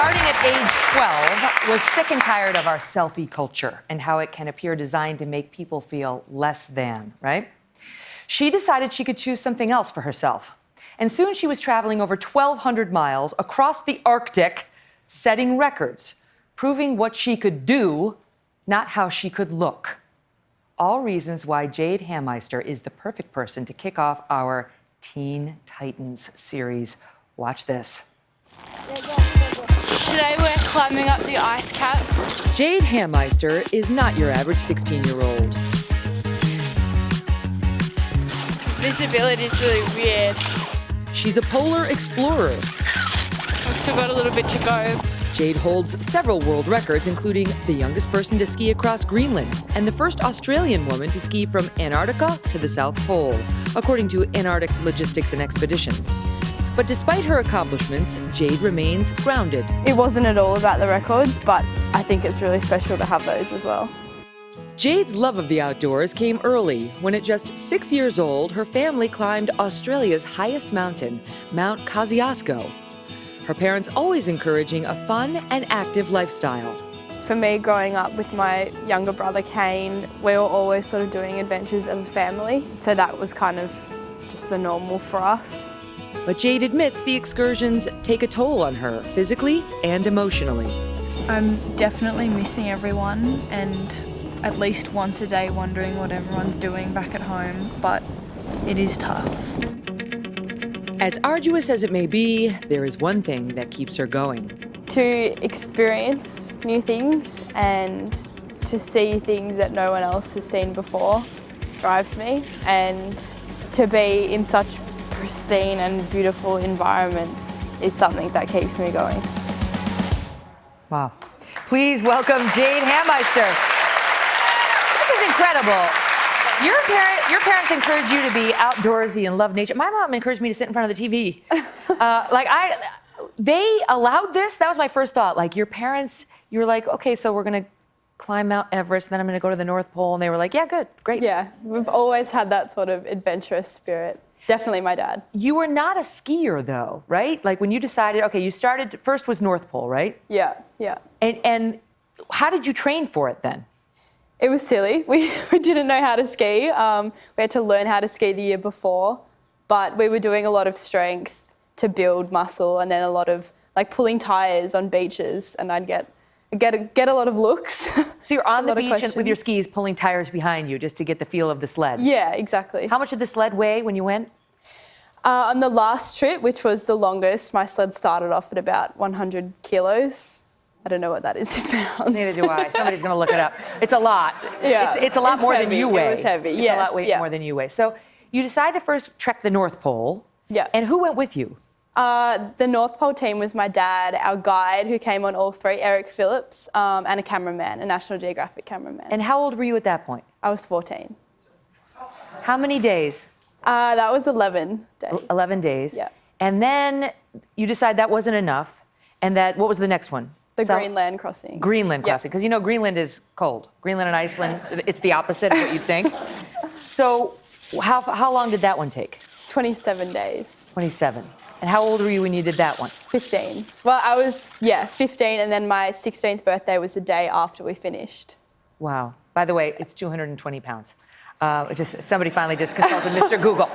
starting at age 12, was sick and tired of our selfie culture and how it can appear designed to make people feel less than, right? She decided she could choose something else for herself. And soon she was traveling over 1,200 miles across the Arctic, setting records, proving what she could do, not how she could look. All reasons why Jade Hameister is the perfect person to kick off our Teen Titans series. Watch this. Today we're climbing up the ice cap. Jade Hameister is not your average 16-year-old. Visibility is really weird. She's a polar explorer. We've still got a little bit to go. Jade holds several world records, including the youngest person to ski across Greenland and the first Australian woman to ski from Antarctica to the South Pole, according to Antarctic Logistics and Expeditions. But despite her accomplishments, Jade remains grounded. It wasn't at all about the records, but I think it's really special to have those as well. Jade's love of the outdoors came early. When at just 6 years old, her family climbed Australia's highest mountain, Mount Kosciuszko. Her parents always encouraging a fun and active lifestyle. For me, growing up with my younger brother Kane, we were always sort of doing adventures as a family, so that was kind of just the normal for us. But Jade admits the excursions take a toll on her, physically and emotionally. I'm definitely missing everyone and at least once a day wondering what everyone's doing back at home, but it is tough. As arduous as it may be, there is one thing that keeps her going. To experience new things and to see things that no one else has seen before drives me, and to be in such pristine and beautiful environments is something that keeps me going. Wow. Please welcome Jade Hameister. This is incredible. Your parents encourage you to be outdoorsy and love nature. My mom encouraged me to sit in front of the TV. They allowed this. That was my first thought. Like, your parents, you were like, okay, so we're gonna climb Mount Everest, then I'm gonna go to the North Pole. And they were like, yeah, good, great. Yeah, we've always had that sort of adventurous spirit. Definitely my dad. You were not a skier though, right? Like when you decided, okay, you started, first was North Pole, right? Yeah, yeah. And how did you train for it then? It was silly. We didn't know how to ski. We had to learn how to ski the year before, but we were doing a lot of strength to build muscle, and then a lot of like pulling tires on beaches, and I'd get a lot of looks. So you're on the beach and with your skis pulling tires behind you just to get the feel of the sled. Yeah, exactly. How much did the sled weigh when you went? On the last trip, which was the longest, my sled started off at about 100 kilos. I don't know what that is in pounds. Neither do I. Somebody's going to look it up. It's a lot. Yeah, it's a lot more heavy. than you weigh. It was heavy, It's yes, a lot more than you weigh. So you decided to first trek the North Pole. Yeah. And who went with you? The North Pole team was my dad, our guide who came on all three, Eric Phillips, and a cameraman, a National Geographic cameraman. And how old were you at that point? I was 14. How many days? That was 11 days. 11 days. Yeah. And then you decide that wasn't enough, and what was the next one? The Greenland crossing. Greenland crossing, because you know Greenland is cold. Greenland and Iceland, it's the opposite of what you'd think. So how long did that one take? 27 days. 27. And how old were you when you did that one? 15. Well, I was, 15, and then my 16th birthday was the day after we finished. Wow. By the way, it's 220 pounds. Somebody finally just consulted Mr. Google.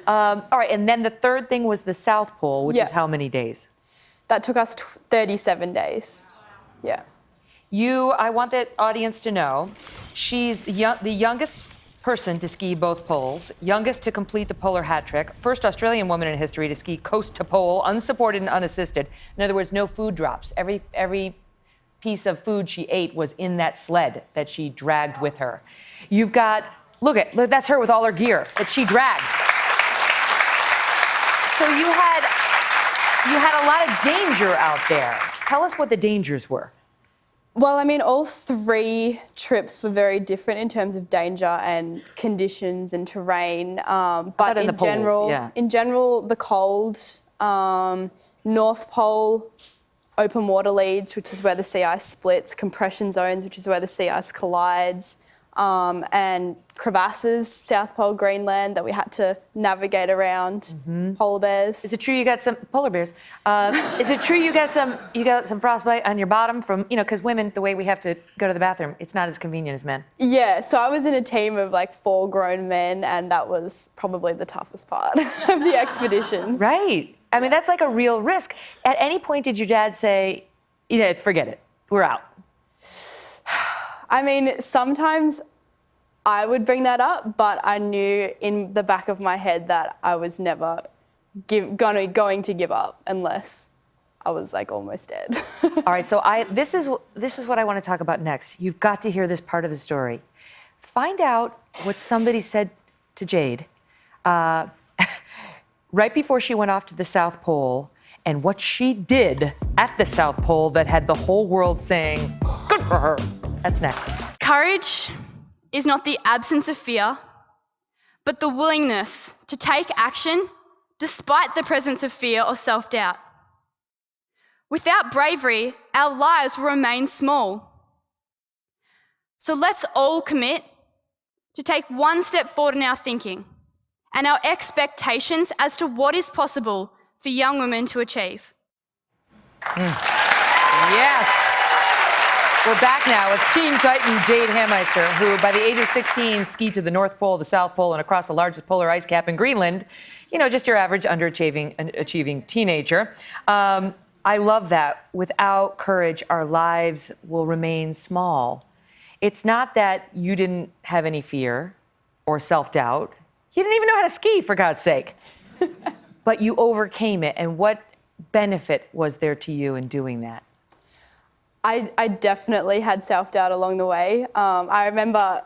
All right, and then the third thing was the South Pole, which is how many days? That took us 37 days. Yeah. I want the audience to know, she's the youngest person to ski both poles, youngest to complete the polar hat trick, first Australian woman in history to ski coast to pole, unsupported and unassisted. In other words, no food drops. Every piece of food she ate was in that sled that she dragged with her. You've got, look, that's her with all her gear that she dragged. So you had a lot of danger out there. Tell us what the dangers were. Well, I mean, all three trips were very different in terms of danger and conditions and terrain. But in general, the cold, North Pole, open water leads, which is where the sea ice splits, compression zones, which is where the sea ice collides, and crevasses, South Pole, Greenland, that we had to navigate around, polar bears. Is it true you got some polar bears? Is it true you got some frostbite on your bottom from, because women, the way we have to go to the bathroom, it's not as convenient as men. Yeah, so I was in a team of like 4 grown men, and that was probably the toughest part of the expedition. Right. I mean, that's like a real risk. At any point, did your dad say, forget it, we're out? I mean, sometimes I would bring that up, but I knew in the back of my head that I was never going to give up unless I was like almost dead. All right, so this is what I want to talk about next. You've got to hear this part of the story. Find out what somebody said to Jade right before she went off to the South Pole, and what she did at the South Pole that had the whole world saying, good for her. That's next. Courage is not the absence of fear, but the willingness to take action despite the presence of fear or self-doubt. Without bravery, our lives will remain small. So let's all commit to take one step forward in our thinking and our expectations as to what is possible for young women to achieve. Yes. We're back now with Teen Titan Jade Hameister, who by the age of 16 skied to the North Pole, the South Pole, and across the largest polar ice cap in Greenland. Just your average underachieving teenager. I love that. Without courage, our lives will remain small. It's not that you didn't have any fear or self-doubt. You didn't even know how to ski, for God's sake. But you overcame it. And what benefit was there to you in doing that? I definitely had self-doubt along the way. I remember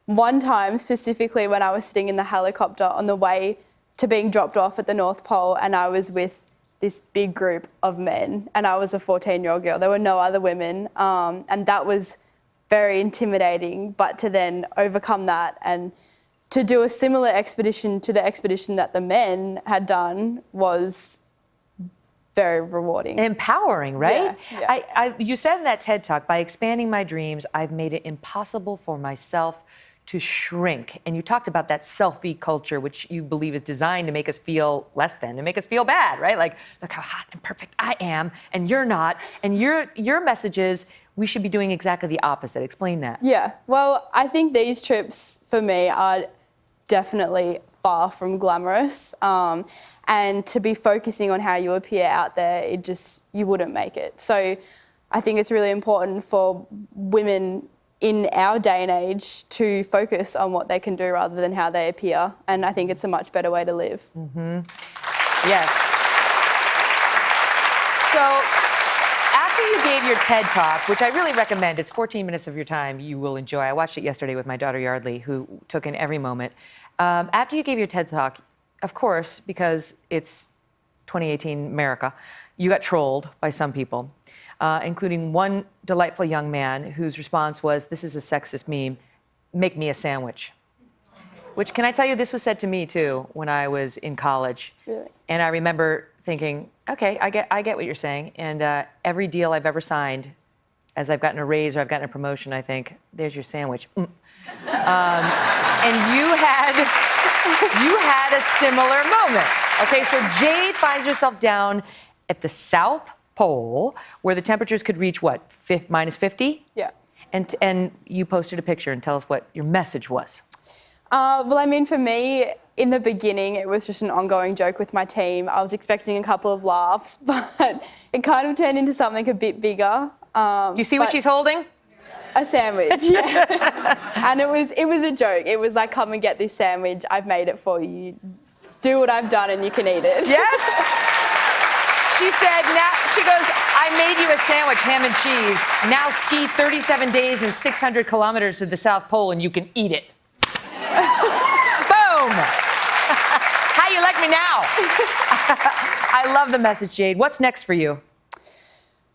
one time specifically when I was sitting in the helicopter on the way to being dropped off at the North Pole, and I was with this big group of men, and I was a 14-year-old girl. There were no other women, and that was very intimidating. But to then overcome that and to do a similar expedition to the expedition that the men had done was very rewarding. Empowering, right? Yeah. You said in that TED Talk, by expanding my dreams, I've made it impossible for myself to shrink. And you talked about that selfie culture, which you believe is designed to make us feel less than, to make us feel bad, right? Like, look how hot and perfect I am, and you're not. And your message is we should be doing exactly the opposite. Explain that. Yeah, well, I think these trips for me are definitely far from glamorous. And to be focusing on how you appear out there, you wouldn't make it. So I think it's really important for women in our day and age to focus on what they can do rather than how they appear. And I think it's a much better way to live. Mm-hmm. Yes. So after you gave your TED Talk, which I really recommend, it's 14 minutes of your time you will enjoy. I watched it yesterday with my daughter Yardley, who took in every moment. After you gave your TED Talk, of course, because it's 2018 America, you got trolled by some people, including one delightful young man whose response was, this is a sexist meme, make me a sandwich. Which, can I tell you, this was said to me too when I was in college. Really? And I remember thinking, okay, I get what you're saying. And every deal I've ever signed, as I've gotten a raise or I've gotten a promotion, I think, there's your sandwich. And you had a similar moment. Okay, so Jade finds herself down at the South Pole, where the temperatures could reach what, minus 50? Yeah. And you posted a picture, and tell us what your message was. Well, I mean, for me, in the beginning, it was just an ongoing joke with my team. I was expecting a couple of laughs, but it kind of turned into something a bit bigger. You see what she's holding? A sandwich, yeah. And it was a joke. It was like, come and get this sandwich. I've made it for you. Do what I've done and you can eat it. Yes. She said, she goes, I made you a sandwich, ham and cheese. Now ski 37 days and 600 kilometers to the South Pole and you can eat it. Boom. How you like me now? I love the message, Jade. What's next for you?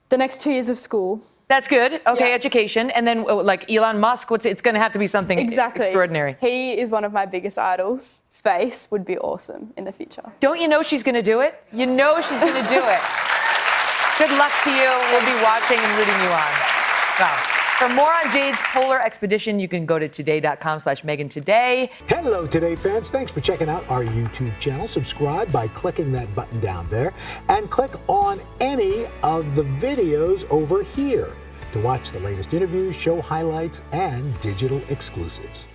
The next 2 years of school. That's good. Okay, Yeah. Education. And then like Elon Musk, it's going to have to be something extraordinary. He is one of my biggest idols. Space would be awesome in the future. Don't you know she's going to do it? You know she's going to do it. Good luck to you. We'll be watching and rooting you on. Wow. For more on Jade's polar expedition, you can go to today.com/Megyn Today. Hello, Today fans. Thanks for checking out our YouTube channel. Subscribe by clicking that button down there and click on any of the videos over here to watch the latest interviews, show highlights, and digital exclusives.